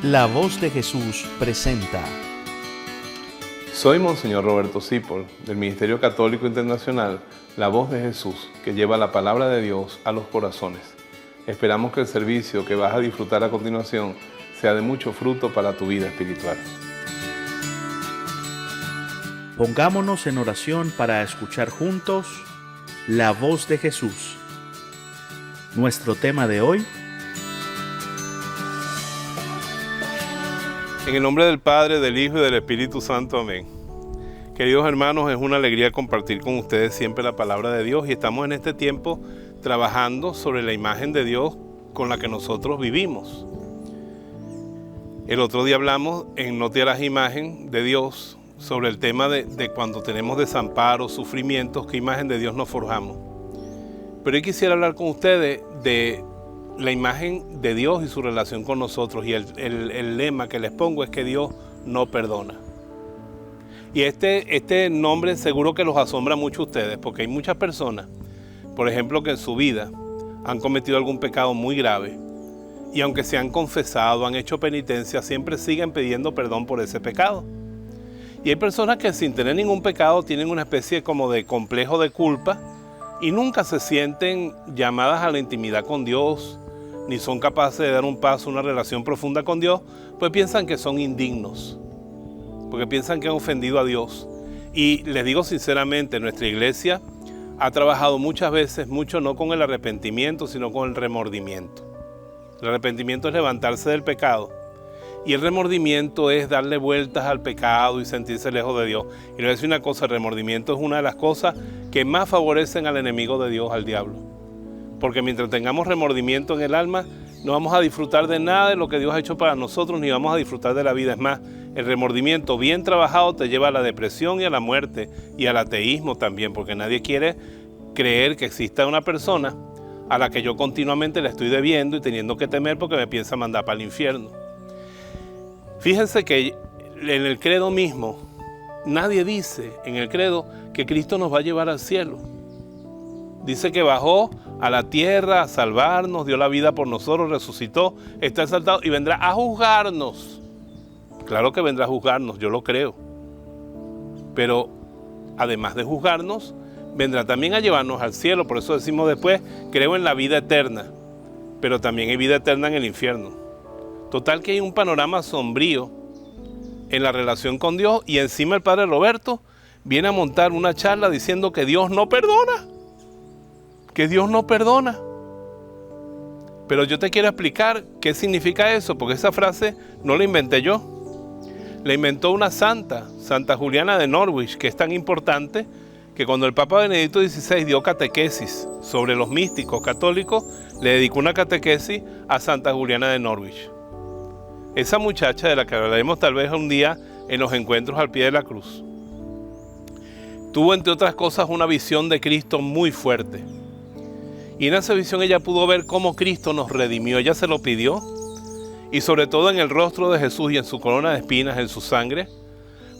La Voz de Jesús presenta. Soy Monseñor Roberto Cipol, del Ministerio Católico Internacional, La Voz de Jesús, que lleva la palabra de Dios a los corazones. Esperamos que el servicio que vas a disfrutar a continuación sea de mucho fruto para tu vida espiritual. Pongámonos en oración para escuchar juntos La Voz de Jesús. Nuestro tema de hoy: en el nombre del Padre, del Hijo y del Espíritu Santo. Amén. Queridos hermanos, es una alegría compartir con ustedes siempre la palabra de Dios y estamos en este tiempo trabajando sobre la imagen de Dios con la que nosotros vivimos. El otro día hablamos en No te harás imagen de Dios sobre el tema de cuando tenemos desamparo, sufrimientos, qué imagen de Dios nos forjamos. Pero hoy quisiera hablar con ustedes de la imagen de Dios y su relación con nosotros, y el lema que les pongo es que Dios no perdona. Y este nombre seguro que los asombra mucho a ustedes, porque hay muchas personas, por ejemplo, que en su vida han cometido algún pecado muy grave, y aunque se han confesado, han hecho penitencia, siempre siguen pidiendo perdón por ese pecado. Y hay personas que sin tener ningún pecado tienen una especie como de complejo de culpa y nunca se sienten llamadas a la intimidad con Dios, ni son capaces de dar un paso a una relación profunda con Dios, pues piensan que son indignos, porque piensan que han ofendido a Dios. Y les digo sinceramente, nuestra iglesia ha trabajado muchas veces, mucho no con el arrepentimiento, sino con el remordimiento. El arrepentimiento es levantarse del pecado, y el remordimiento es darle vueltas al pecado y sentirse lejos de Dios. Y les voy a decir una cosa, el remordimiento es una de las cosas que más favorecen al enemigo de Dios, al diablo. Porque mientras tengamos remordimiento en el alma, no vamos a disfrutar de nada de lo que Dios ha hecho para nosotros, ni vamos a disfrutar de la vida. Es más, el remordimiento bien trabajado te lleva a la depresión y a la muerte y al ateísmo también, porque nadie quiere creer que exista una persona a la que yo continuamente le estoy debiendo y teniendo que temer porque me piensa mandar para el infierno. Fíjense que en el credo mismo, nadie dice en el credo que Cristo nos va a llevar al cielo. Dice que bajó a la tierra a salvarnos, dio la vida por nosotros, resucitó, está exaltado y vendrá a juzgarnos. Claro que vendrá a juzgarnos, yo lo creo. Pero además de juzgarnos, vendrá también a llevarnos al cielo. Por eso decimos después, creo en la vida eterna, pero también hay vida eterna en el infierno. Total que hay un panorama sombrío en la relación con Dios, y encima el padre Roberto viene a montar una charla diciendo que Dios no perdona. Que Dios no perdona. Pero yo te quiero explicar qué significa eso, porque esa frase no la inventé yo. La inventó una santa, Santa Juliana de Norwich, que es tan importante que cuando el Papa Benedicto XVI dio catequesis sobre los místicos católicos, le dedicó una catequesis a Santa Juliana de Norwich. Esa muchacha de la que hablaremos tal vez un día en los encuentros al pie de la cruz, tuvo entre otras cosas una visión de Cristo muy fuerte. Y en esa visión ella pudo ver cómo Cristo nos redimió. Ella se lo pidió, y sobre todo en el rostro de Jesús y en su corona de espinas, en su sangre,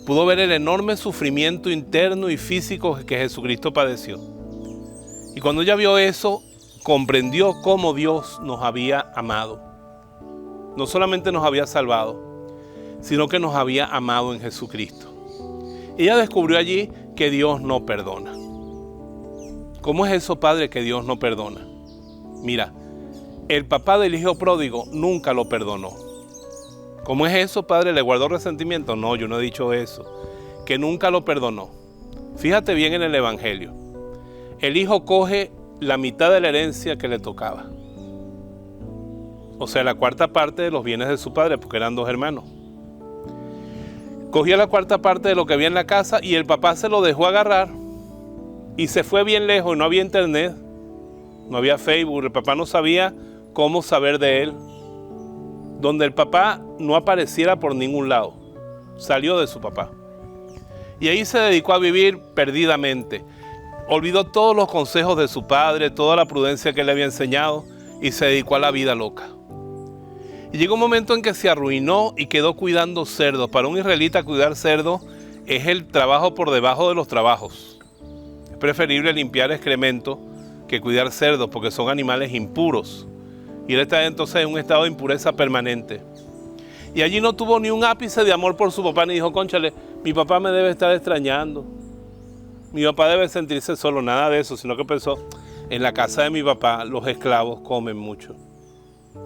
pudo ver el enorme sufrimiento interno y físico que Jesucristo padeció. Y cuando ella vio eso, comprendió cómo Dios nos había amado. No solamente nos había salvado, sino que nos había amado en Jesucristo. Ella descubrió allí que Dios no perdona. ¿Cómo es eso, padre, que Dios no perdona? Mira, el papá del hijo pródigo nunca lo perdonó. ¿Cómo es eso, padre? ¿Le guardó resentimiento? No, yo no he dicho eso. Que nunca lo perdonó. Fíjate bien en el Evangelio. El hijo coge la mitad de la herencia que le tocaba. O sea, la cuarta parte de los bienes de su padre, porque eran dos hermanos. Cogía la cuarta parte de lo que había en la casa y el papá se lo dejó agarrar. Y se fue bien lejos, no había internet, no había Facebook, el papá no sabía cómo saber de él. Donde el papá no apareciera por ningún lado, salió de su papá. Y ahí se dedicó a vivir perdidamente. Olvidó todos los consejos de su padre, toda la prudencia que le había enseñado, y se dedicó a la vida loca. Y llegó un momento en que se arruinó y quedó cuidando cerdos. Para un israelita cuidar cerdos es el trabajo por debajo de los trabajos. Preferible limpiar excremento que cuidar cerdos, porque son animales impuros. Y él está entonces en un estado de impureza permanente. Y allí no tuvo ni un ápice de amor por su papá, ni dijo, cónchale, mi papá me debe estar extrañando. Mi papá debe sentirse solo, nada de eso, sino que pensó, en la casa de mi papá los esclavos comen mucho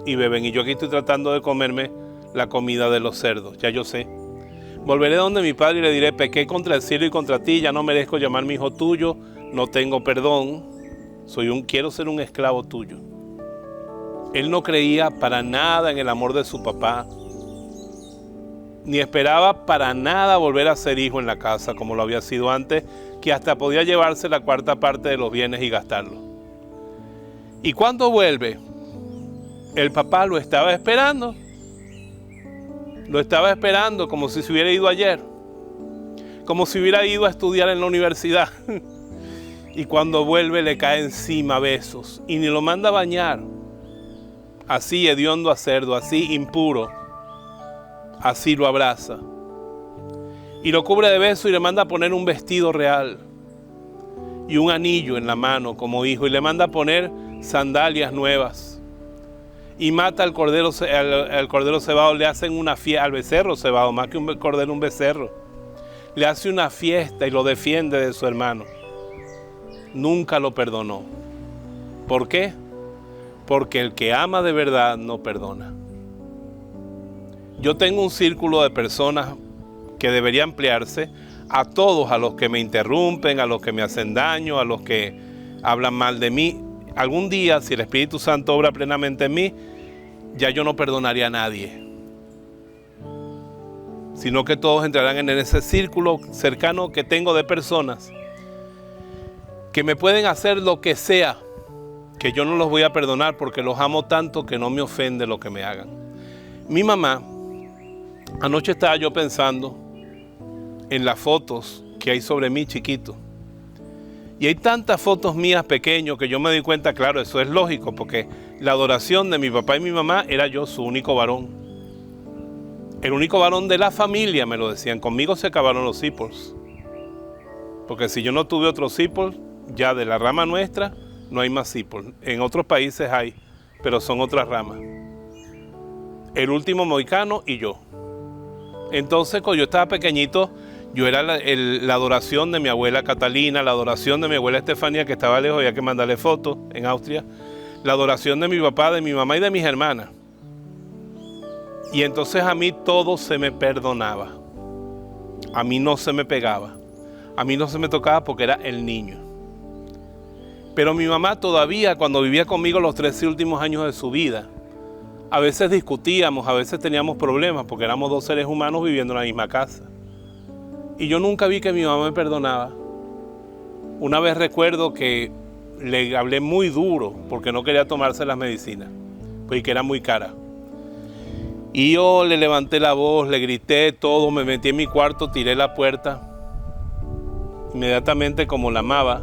y beben, y yo aquí estoy tratando de comerme la comida de los cerdos, ya yo sé. Volveré donde mi padre y le diré, pequé contra el cielo y contra ti, ya no merezco llamarme hijo tuyo, no tengo perdón, quiero ser un esclavo tuyo. Él no creía para nada en el amor de su papá, ni esperaba para nada volver a ser hijo en la casa como lo había sido antes, que hasta podía llevarse la cuarta parte de los bienes y gastarlo. Y cuando vuelve, el papá lo estaba esperando. Lo estaba esperando como si se hubiera ido ayer, como si hubiera ido a estudiar en la universidad. Y cuando vuelve le cae encima a besos y ni lo manda a bañar. Así hediondo a cerdo, así impuro, así lo abraza. Y lo cubre de besos y le manda a poner un vestido real y un anillo en la mano como hijo, y le manda a poner sandalias nuevas. Y mata al cordero cebado, le hacen una fiesta, al becerro cebado, más que un cordero, un becerro. Le hace una fiesta y lo defiende de su hermano. Nunca lo perdonó. ¿Por qué? Porque el que ama de verdad no perdona. Yo tengo un círculo de personas que debería ampliarse a todos, a los que me interrumpen, a los que me hacen daño, a los que hablan mal de mí. Algún día, si el Espíritu Santo obra plenamente en mí, ya yo no perdonaría a nadie, sino que todos entrarán en ese círculo cercano que tengo de personas que me pueden hacer lo que sea, que yo no los voy a perdonar porque los amo tanto que no me ofende lo que me hagan. Mi mamá, anoche estaba yo pensando en las fotos que hay sobre mí chiquito. Y hay tantas fotos mías pequeño que yo me di cuenta, claro, eso es lógico, porque la adoración de mi papá y mi mamá era yo, su único varón. El único varón de la familia, me lo decían. Conmigo se acabaron los Zippors. Porque si yo no tuve otros Zippors, ya de la rama nuestra no hay más Zippors. En otros países hay, pero son otras ramas. El último mohicano y yo. Entonces, cuando yo estaba pequeñito, yo era la adoración de mi abuela Catalina, la adoración de mi abuela Estefanía, que estaba lejos, había que mandarle fotos en Austria, la adoración de mi papá, de mi mamá y de mis hermanas. Y entonces a mí todo se me perdonaba. A mí no se me pegaba. A mí no se me tocaba porque era el niño. Pero mi mamá todavía, cuando vivía conmigo los 13 últimos años de su vida, a veces discutíamos, a veces teníamos problemas, porque éramos dos seres humanos viviendo en la misma casa. Y yo nunca vi que mi mamá me perdonaba. Una vez recuerdo que le hablé muy duro porque no quería tomarse las medicinas, porque era muy cara. Y yo le levanté la voz, le grité todo, me metí en mi cuarto, tiré la puerta. Inmediatamente, como la amaba,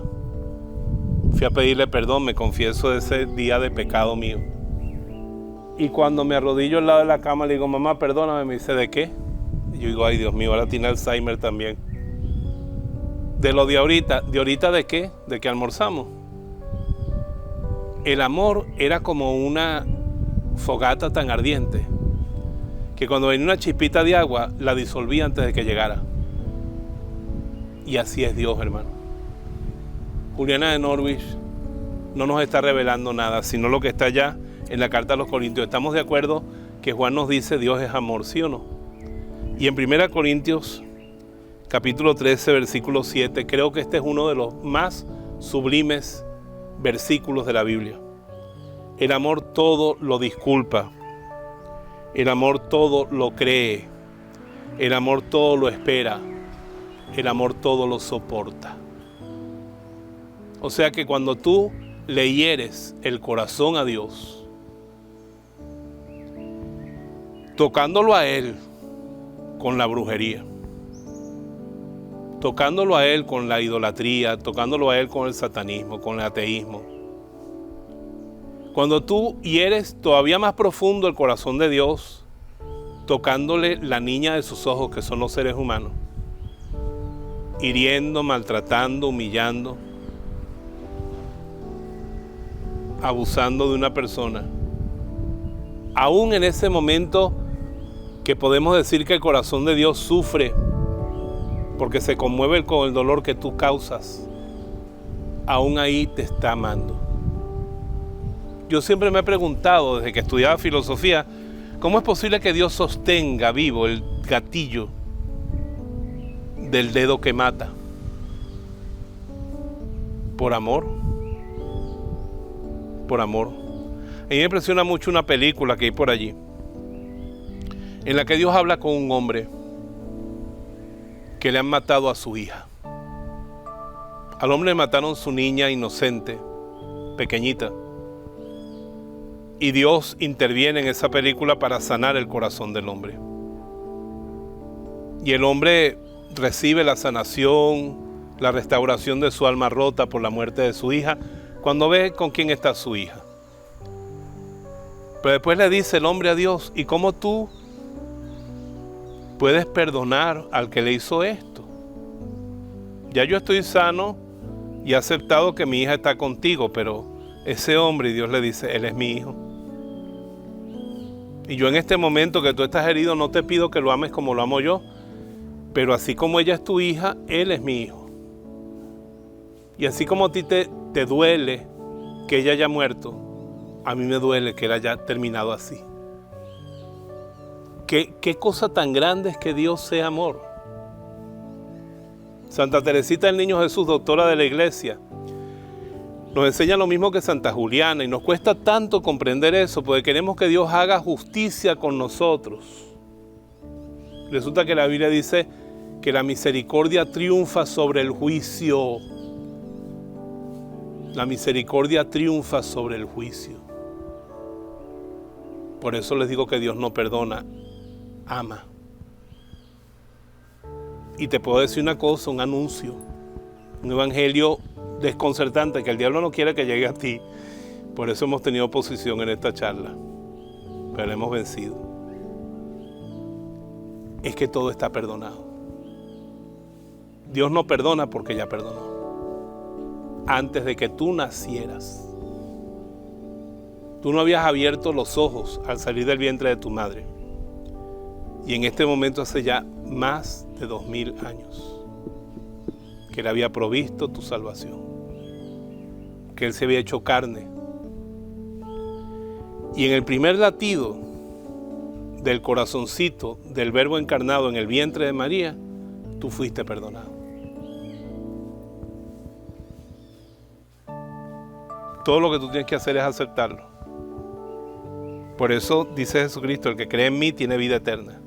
fui a pedirle perdón, me confieso de ese día de pecado mío. Y cuando me arrodillo al lado de la cama, le digo, mamá, perdóname. Me dice, ¿de qué? Y yo digo, ay, Dios mío, ahora tiene Alzheimer también. De lo de ahorita. ¿De ahorita de qué? De que almorzamos. El amor era como una fogata tan ardiente que cuando venía una chispita de agua, la disolvía antes de que llegara. Y así es Dios, hermano. Juliana de Norwich no nos está revelando nada, sino lo que está allá en la carta a los Corintios. Estamos de acuerdo que Juan nos dice Dios es amor, ¿sí o no? Y en 1 Corintios, capítulo 13, versículo 7, creo que este es uno de los más sublimes versículos de la Biblia. El amor todo lo disculpa. El amor todo lo cree. El amor todo lo espera. El amor todo lo soporta. O sea que cuando tú le hieres el corazón a Dios, tocándolo a Él con la brujería, tocándolo a Él con la idolatría, tocándolo a Él con el satanismo, con el ateísmo, cuando tú hieres todavía más profundo el corazón de Dios, tocándole la niña de sus ojos, que son los seres humanos, hiriendo, maltratando, humillando, abusando de una persona, aún en ese momento que podemos decir que el corazón de Dios sufre porque se conmueve con el dolor que tú causas, aún ahí te está amando. Yo siempre me he preguntado, desde que estudiaba filosofía, ¿cómo es posible que Dios sostenga vivo el gatillo del dedo que mata? Por amor. Por amor. A mí me impresiona mucho una película que hay por allí, en la que Dios habla con un hombre que le han matado a su hija. Al hombre le mataron su niña inocente, pequeñita. Y Dios interviene en esa película para sanar el corazón del hombre. Y el hombre recibe la sanación, la restauración de su alma rota por la muerte de su hija, cuando ve con quién está su hija. Pero después le dice el hombre a Dios: ¿y cómo tú puedes perdonar al que le hizo esto? Ya yo estoy sano y he aceptado que mi hija está contigo, pero ese hombre, y Dios le dice, él es mi hijo. Y yo en este momento que tú estás herido no te pido que lo ames como lo amo yo, pero así como ella es tu hija, él es mi hijo. Y así como a ti te duele que ella haya muerto, a mí me duele que él haya terminado así. ¿Qué cosa tan grande es que Dios sea amor? Santa Teresita del Niño Jesús, doctora de la Iglesia, nos enseña lo mismo que Santa Juliana, y nos cuesta tanto comprender eso porque queremos que Dios haga justicia con nosotros. Resulta que la Biblia dice que la misericordia triunfa sobre el juicio. La misericordia triunfa sobre el juicio. Por eso les digo que Dios no perdona, ama. Y te puedo decir una cosa, un anuncio, un evangelio desconcertante que el diablo no quiere que llegue a ti. Por eso hemos tenido oposición en esta charla, pero hemos vencido. Es que todo está perdonado. Dios no perdona porque ya perdonó. Antes de que tú nacieras, tú no habías abierto los ojos al salir del vientre de tu madre. Y en este momento hace ya más de 2000 años que Él había provisto tu salvación, que Él se había hecho carne. Y en el primer latido del corazoncito del Verbo encarnado en el vientre de María, tú fuiste perdonado. Todo lo que tú tienes que hacer es aceptarlo. Por eso dice Jesucristo, el que cree en mí tiene vida eterna.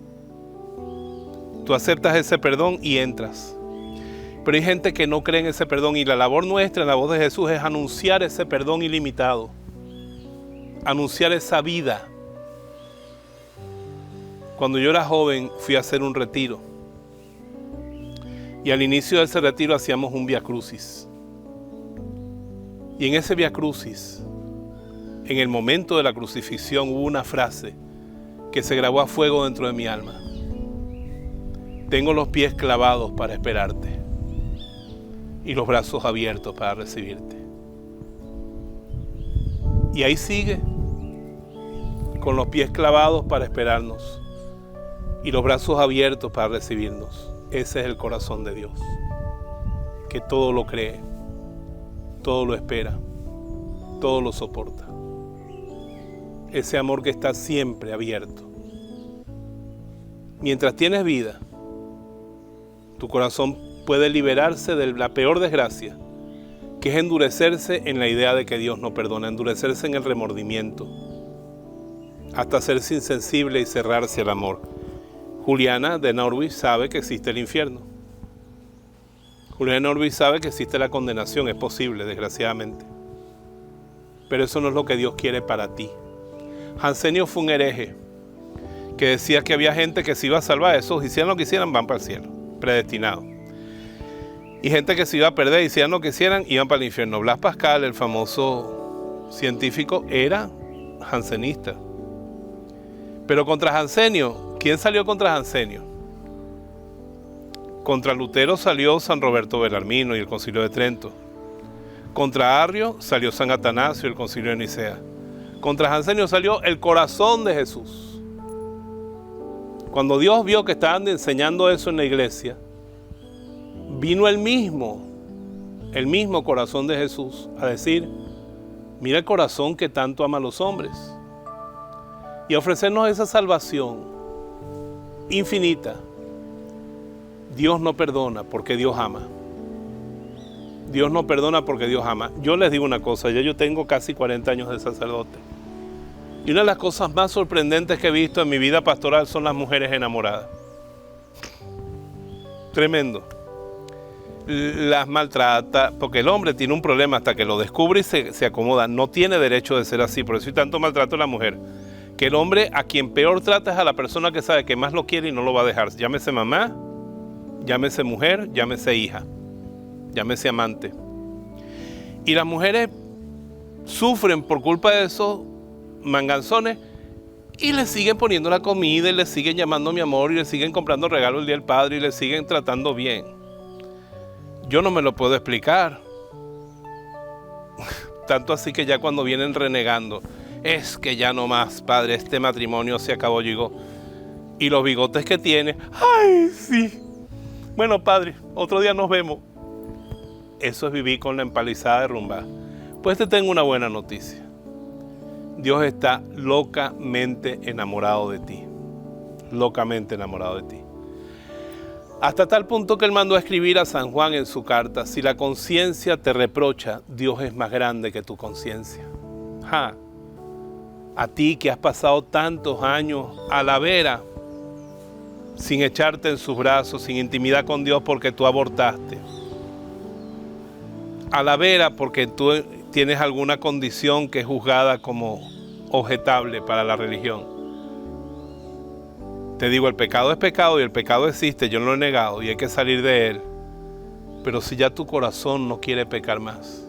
Tú aceptas ese perdón y entras. Pero hay gente que no cree en ese perdón, y la labor nuestra en la voz de Jesús es anunciar ese perdón ilimitado. Anunciar esa vida. Cuando yo era joven fui a hacer un retiro. Y al inicio de ese retiro hacíamos un Vía Crucis. Y en ese Vía Crucis, en el momento de la crucifixión, hubo una frase que se grabó a fuego dentro de mi alma. Tengo los pies clavados para esperarte y los brazos abiertos para recibirte. Y ahí sigue, con los pies clavados para esperarnos y los brazos abiertos para recibirnos. Ese es el corazón de Dios, que todo lo cree, todo lo espera, todo lo soporta. Ese amor que está siempre abierto. Mientras tienes vida, tu corazón puede liberarse de la peor desgracia, que es endurecerse en la idea de que Dios no perdona, endurecerse en el remordimiento, hasta hacerse insensible y cerrarse al amor. Juliana de Norwich sabe que existe el infierno. Juliana de Norwich sabe que existe la condenación, es posible, desgraciadamente. Pero eso no es lo que Dios quiere para ti. Jansenio fue un hereje que decía que había gente que se iba a salvar, esos hicieran lo que hicieran, van para el cielo, predestinados. Y gente que se iba a perder, hicieran lo que hicieran, iban para el infierno. Blas Pascal, el famoso científico, era jansenista. Pero contra Jansenio, ¿quién salió contra Jansenio? Contra Lutero salió San Roberto Belarmino y el Concilio de Trento. Contra Arrio salió San Atanasio y el Concilio de Nicea. Contra Jansenio salió el corazón de Jesús. Cuando Dios vio que estaban enseñando eso en la iglesia, vino el mismo corazón de Jesús a decir, mira el corazón que tanto ama a los hombres, y ofrecernos esa salvación infinita. Dios no perdona porque Dios ama. Dios no perdona porque Dios ama. Yo les digo una cosa, yo tengo casi 40 años de sacerdote. Y una de las cosas más sorprendentes que he visto en mi vida pastoral son las mujeres enamoradas. Tremendo. Las maltrata, porque el hombre tiene un problema hasta que lo descubre y se acomoda. No tiene derecho de ser así, por eso hay tanto maltrato a la mujer. Que el hombre a quien peor trata es a la persona que sabe que más lo quiere y no lo va a dejar. Llámese mamá, llámese mujer, llámese hija, llámese amante. Y las mujeres sufren por culpa de esos manganzones y le siguen poniendo la comida y le siguen llamando mi amor y le siguen comprando regalos el día del padre y le siguen tratando bien. Yo no me lo puedo explicar. Tanto así que ya cuando vienen renegando, es que ya no más, padre, este matrimonio se acabó, yo digo, y los bigotes que tiene, ay, sí. Bueno, padre, otro día nos vemos. Eso es vivir con la empalizada derrumbada. Pues te tengo una buena noticia. Dios está locamente enamorado de ti. Locamente enamorado de ti. Hasta tal punto que él mandó a escribir a San Juan en su carta, si la conciencia te reprocha, Dios es más grande que tu conciencia. A ti que has pasado tantos años a la vera, sin echarte en sus brazos, sin intimidad con Dios porque tú abortaste. A la vera porque tú tienes alguna condición que es juzgada como objetable para la religión. Te digo, el pecado es pecado y el pecado existe, yo no lo he negado y hay que salir de él. Pero si ya tu corazón no quiere pecar más,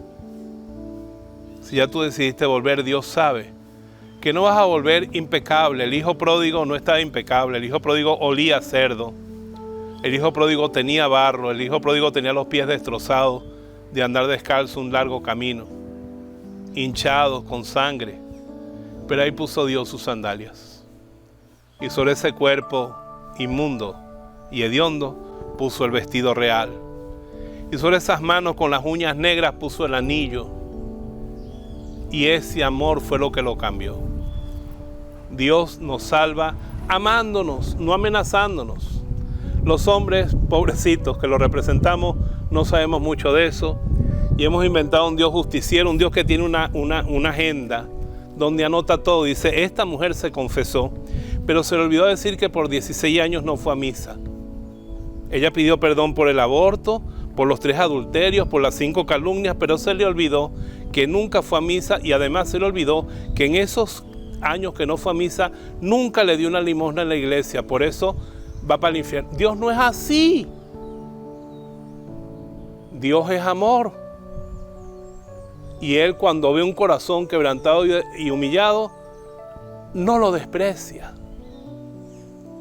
si ya tú decidiste volver, Dios sabe que no vas a volver impecable. El hijo pródigo no estaba impecable, el hijo pródigo olía a cerdo, el hijo pródigo tenía barro, el hijo pródigo tenía los pies destrozados de andar descalzo un largo camino, hinchados con sangre, pero ahí puso Dios sus sandalias. Y sobre ese cuerpo inmundo y hediondo puso el vestido real. Y sobre esas manos con las uñas negras puso el anillo. Y ese amor fue lo que lo cambió. Dios nos salva amándonos, no amenazándonos. Los hombres, pobrecitos que lo representamos, no sabemos mucho de eso. Y hemos inventado un Dios justiciero, un Dios que tiene una agenda donde anota todo. Dice, esta mujer se confesó, pero se le olvidó decir que por 16 años no fue a misa. Ella pidió perdón por el aborto, por los 3 adulterios, por las 5 calumnias, pero se le olvidó que nunca fue a misa y además se le olvidó que en esos años que no fue a misa, nunca le dio una limosna en la iglesia. Por eso va para el infierno. Dios no es así. Dios es amor. Y Él, cuando ve un corazón quebrantado y humillado, no lo desprecia.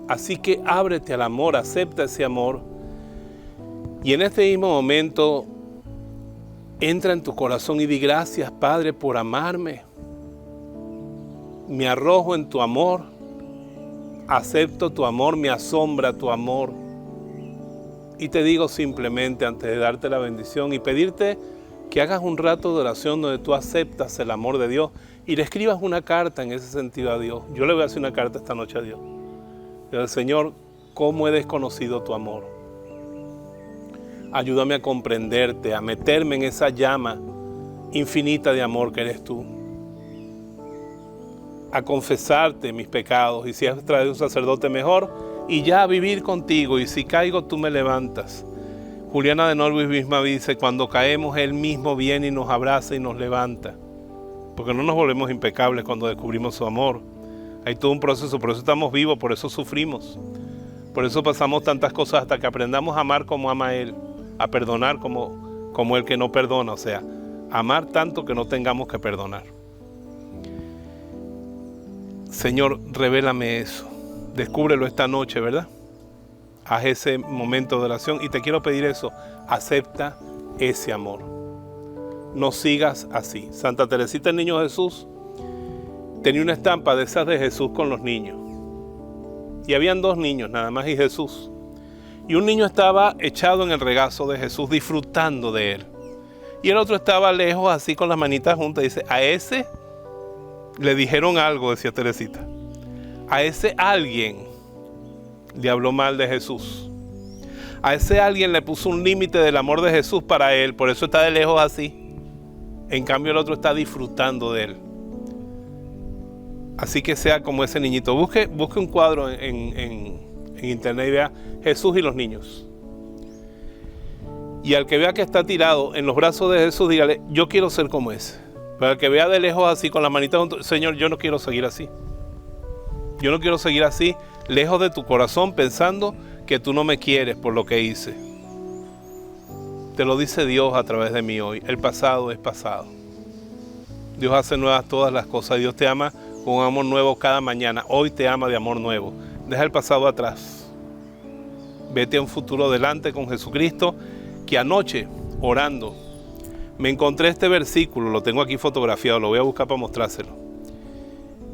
Así que ábrete al amor, acepta ese amor. Y en este mismo momento, entra en tu corazón y di gracias, Padre, por amarme. Me arrojo en tu amor. Acepto tu amor, me asombra tu amor. Y te digo simplemente, antes de darte la bendición y pedirte que hagas un rato de oración donde tú aceptas el amor de Dios y le escribas una carta en ese sentido a Dios. Yo le voy a hacer una carta esta noche a Dios. Dios, Señor, ¿cómo he desconocido tu amor? Ayúdame a comprenderte, a meterme en esa llama infinita de amor que eres tú. A confesarte mis pecados y si has traído un sacerdote mejor y ya a vivir contigo y si caigo tú me levantas. Juliana de Norwich misma dice, cuando caemos Él mismo viene y nos abraza y nos levanta. Porque no nos volvemos impecables cuando descubrimos su amor. Hay todo un proceso, por eso estamos vivos, por eso sufrimos. Por eso pasamos tantas cosas hasta que aprendamos a amar como ama Él. A perdonar como el que no perdona. O sea, amar tanto que no tengamos que perdonar. Señor, revélame eso. Descúbrelo esta noche, ¿verdad? Haz ese momento de oración y te quiero pedir eso. Acepta ese amor. No sigas así. Santa Teresita, el Niño Jesús, tenía una estampa de esas de Jesús con los niños. Y habían 2 niños nada más y Jesús. Y un niño estaba echado en el regazo de Jesús, disfrutando de él. Y el otro estaba lejos, así con las manitas juntas. Dice, a ese le dijeron algo, decía Teresita. A ese alguien le habló mal de Jesús. A ese alguien le puso un límite del amor de Jesús para él. Por eso está de lejos así. En cambio el otro está disfrutando de él. Así que sea como ese niñito. Busque un cuadro en internet y vea Jesús y los niños. Y al que vea que está tirado en los brazos de Jesús, dígale, yo quiero ser como ese. Para el que vea de lejos así, con las manitas juntas, Señor, yo no quiero seguir así. Yo no quiero seguir así, lejos de tu corazón, pensando que tú no me quieres por lo que hice. Te lo dice Dios a través de mí hoy. El pasado es pasado. Dios hace nuevas todas las cosas. Dios te ama con un amor nuevo cada mañana. Hoy te ama de amor nuevo. Deja el pasado atrás. Vete a un futuro delante con Jesucristo, que anoche, orando, me encontré este versículo, lo tengo aquí fotografiado, lo voy a buscar para mostrárselo,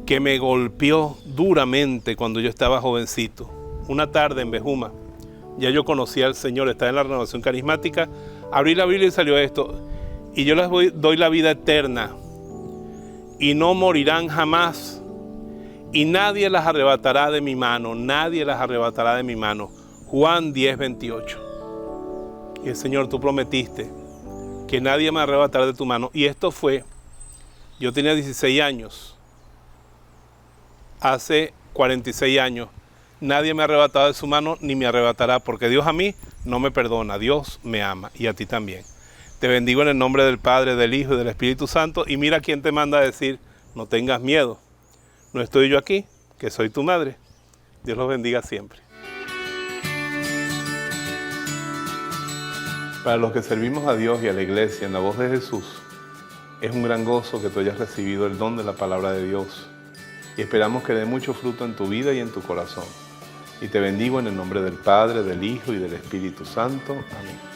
que me golpeó duramente cuando yo estaba jovencito. Una tarde en Bejuma, ya yo conocía al Señor, estaba en la renovación carismática, abrí la Biblia y salió esto, y yo les doy la vida eterna, y no morirán jamás, y nadie las arrebatará de mi mano, nadie las arrebatará de mi mano. Juan 10:28. Y el Señor, tú prometiste que nadie me arrebatará de tu mano. Y esto fue, yo tenía 16 años, hace 46 años, nadie me ha arrebatado de su mano ni me arrebatará, porque Dios a mí no me perdona, Dios me ama y a ti también. Te bendigo en el nombre del Padre, del Hijo y del Espíritu Santo, y mira quién te manda a decir, no tengas miedo, no estoy yo aquí, que soy tu madre. Dios los bendiga siempre. Para los que servimos a Dios y a la iglesia en la voz de Jesús, es un gran gozo que tú hayas recibido el don de la palabra de Dios y esperamos que dé mucho fruto en tu vida y en tu corazón. Y te bendigo en el nombre del Padre, del Hijo y del Espíritu Santo. Amén.